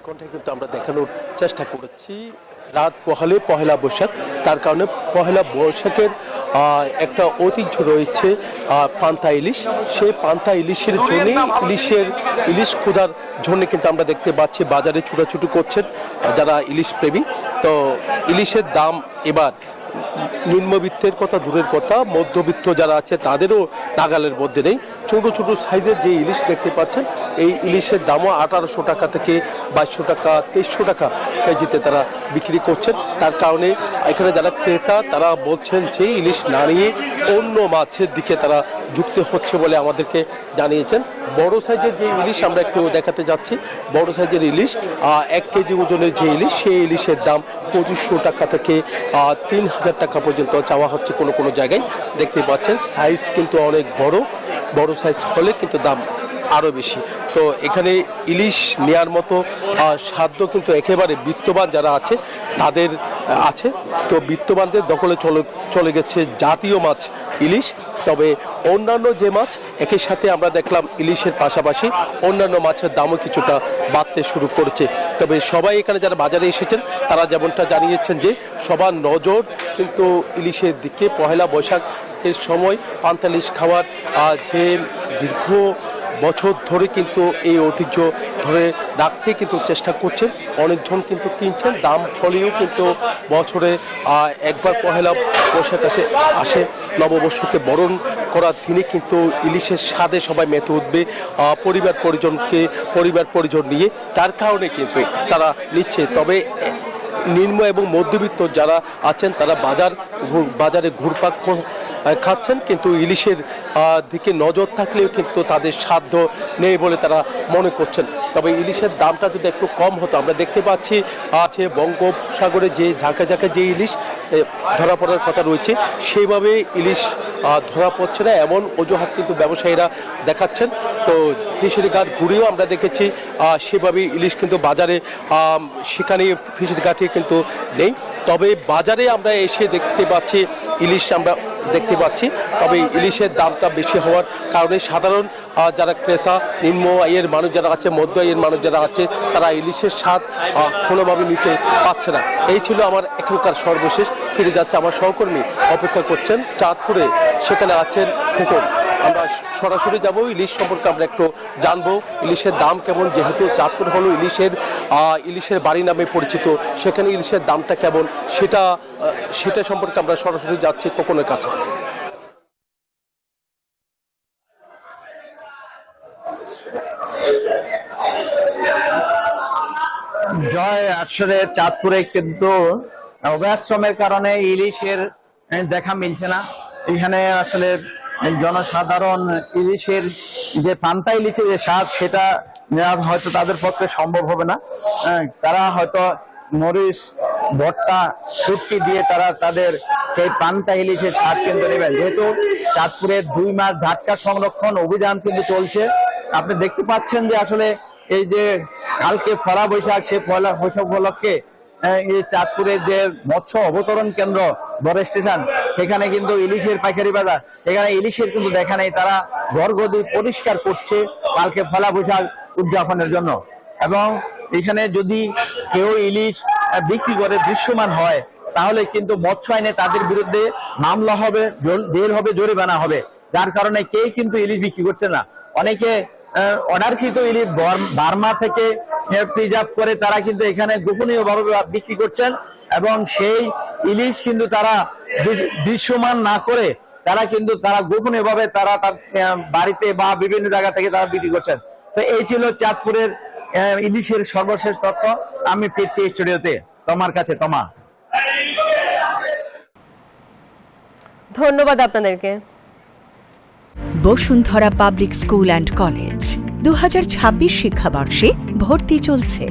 ঘন্টায় কিন্তু আমরা দেখানোর চেষ্টা করেছি রাত পোহালে পহেলা বৈশাখ। তার কারণে পহেলা বৈশাখের একটা ঐতিহ্য রয়েছে পান্তা ইলিশ। সেই পান্তা ইলিশের জন্যই ইলিশ খোঁজার জন্য কিন্তু আমরা দেখতে পাচ্ছি বাজারে ছুটাছুটি করছেন যারা ইলিশ প্রেমী। তো ইলিশের দাম এবার নিম্নবিত্তের কথা দূরের কথা, মধ্যবিত্ত যারা আছে তাদেরও নাগালের মধ্যে নেই। ছোট ছোট সাইজের যে ইলিশ দেখতে পাচ্ছেন, এই ইলিশের দামও 1800 টাকা থেকে 2200 টাকা 2300 টাকা কেজিতে তারা বিক্রি করছেন। তার কারণে এখানে যারা ক্রেতা তারা বলছেন যে ইলিশ না নিয়ে অন্য মাছের দিকে তারা যুক্ত হচ্ছে বলে আমাদেরকে জানিয়েছেন। বড় সাইজের যে ইলিশ আমরা একটু দেখাতে যাচ্ছি, বড় সাইজের ইলিশ 1 কেজি ওজনের যে ইলিশ, সেই ইলিশের দাম 2500 টাকা থেকে 3000 টাকা পর্যন্ত চাওয়া হচ্ছে কোনো কোনো জায়গায়। দেখতে পাচ্ছেন সাইজ কিন্তু অনেক বড় সাইজ হলে কিন্তু দাম আরও বেশি। তো এখানে ইলিশ নেয়ার মতো সাধ্য কিন্তু একেবারে বিত্তবান যারা আছে তাদের আছে। তো বিত্তবানদের দখলে চলে গেছে জাতীয় মাছ ইলিশ। তবে অন্যান্য যে মাছ একই সাথে আমরা দেখলাম ইলিশের পাশাপাশি অন্যান্য মাছের দামও কিছুটা বাড়তে শুরু করেছে। তবে সবাই এখানে যারা বাজারে এসেছেন তারা যেমনটা জানিয়েছেন যে সবার নজর কিন্তু ইলিশের দিকে। পহেলা বৈশাখের সময় পান্তা ইলিশ খাওয়ার যে দীর্ঘ বছর ধরে কিন্তু এই ঐতিহ্য ধরে রাখতে কিন্তু চেষ্টা করছেন, অনেকজন কিন্তু কিনছেন। দাম ফলেও কিন্তু বছরে একবার পহেলা বৈশাখ আসে নববর্ষকে বরণ করার দিনে কিন্তু ইলিশের স্বাদে সবাই মেতে উঠবে পরিবার পরিজন নিয়ে। তার কারণে কিন্তু তারা নিচ্ছে। তবে নিম্ন এবং মধ্যবিত্ত যারা আছেন তারা বাজারে ঘুরপাক খাচ্ছেন, কিন্তু ইলিশের দিকে নজর থাকলেও কিন্তু তাদের সাধ্য নেই বলে তারা মনে করছেন। তবে ইলিশের দামটা যদি একটু কম হতো, আমরা দেখতে পাচ্ছি আছে বঙ্গোপসাগরে যে ঝাঁকে যে ইলিশ ধরা পড়ার কথা রয়েছে, সেভাবে ইলিশ ধরা পড়ছে না এমন অজুহাত কিন্তু ব্যবসায়ীরা দেখাচ্ছেন। তো ফিশারি ঘাট ঘুরেও আমরা দেখেছি সেভাবে ইলিশ কিন্তু বাজারে সেখানে ফিশারি ঘাটে কিন্তু নেই। তবে বাজারে আমরা এসে দেখতে পাচ্ছি ইলিশ আমরা দেখতে পাচ্ছি। তবে ইলিশের দামটা বেশি হওয়ার কারণে সাধারণ যারা ক্রেতা, নিম্ন আয়ের মানুষ যারা আছে, মধ্য আয়ের মানুষ যারা আছে, তারা ইলিশের স্বাদ কোনোভাবে নিতে পারছে না। এই ছিল আমার এখনকার সর্বশেষ। ফিরে যাচ্ছে আমার সহকর্মী, অপেক্ষা করছেন চাঁদপুরে, সেখানে আছেন খোকন। আমরা সরাসরি যাব, ইলিশ সম্পর্কে আমরা একটু জানবো ইলিশের দাম কেমন, যেহেতু চাঁদপুর হলো ইলিশের বাড়ি নামে পরিচিত, সেখানে ইলিশের দামটা কেমন সেটা সম্পর্কে আমরা সরাসরি যাচ্ছি খোকনের কাছে। জয়, আসলে চাঁদপুরে কিন্তু অবৈধ শ্রমের কারণে ইলিশের দেখা মিলছে না। এখানে আসলে জনসাধারণ ইলিশের যে পান্তা ইলিশের যে স্বাদ, সেটা নেওয়া হয়তো তাদের পক্ষে সম্ভব হবে না। তারা হয়তো মরিচ ভর্তা শুটকি দিয়ে তারা তাদের সেই পান্তা ইলিশের স্বাদ কিন্তু নেবেন। যেহেতু চাঁদপুরের 2 মাস ধাক্কা সংরক্ষণ অভিযান কিন্তু চলছে। আপনি দেখতে পাচ্ছেন যে আসলে এই যে কালকে পহেলা বৈশাখ, সেই পহেলা বৈশাখ উপলক্ষে এই চাঁদপুরের যে মৎস্য অবতরণ কেন্দ্র বড় স্টেশন, সেখানে কিন্তু ইলিশের পাইকারি বাজার, সেখানে ইলিশের কিন্তু দেখা নেই। তারা ঘরগদি পরিষ্কার করছে কালকে পহেলা বৈশাখ উদযাপনের জন্য। এবং এখানে যদি কেউ ইলিশ বিক্রি করে দৃশ্যমান হয়, তাহলে কিন্তু মৎস্য আইনে তাদের বিরুদ্ধে মামলা হবে, জেল হবে, জরিমানা হবে। যার কারণে কেউ কিন্তু ইলিশ বিক্রি করছে না। অনেকে অর্ডারকৃত ইলিশ বার্মা থেকে প্রিজার্ভ করে তারা কিন্তু এখানে গোপনীয়ভাবে বিক্রি করছেন, এবং সেই ইলিশ কিন্তু তারা দৃশ্যমান না করে তারা গোপনীয়ভাবে তারা তার বাড়িতে বা বিভিন্ন জায়গা থেকে তারা বিক্রি করছেন। তো এই ছিল চাঁদপুরের ইলিশের সর্বশেষ তথ্য। আমি ফিরছি স্টুডিওতে, তোমার কাছে। ধন্যবাদ আপনাদেরকে। Bashundhara public school and college 2026 শিক্ষাবর্ষে ভর্তি চলছে।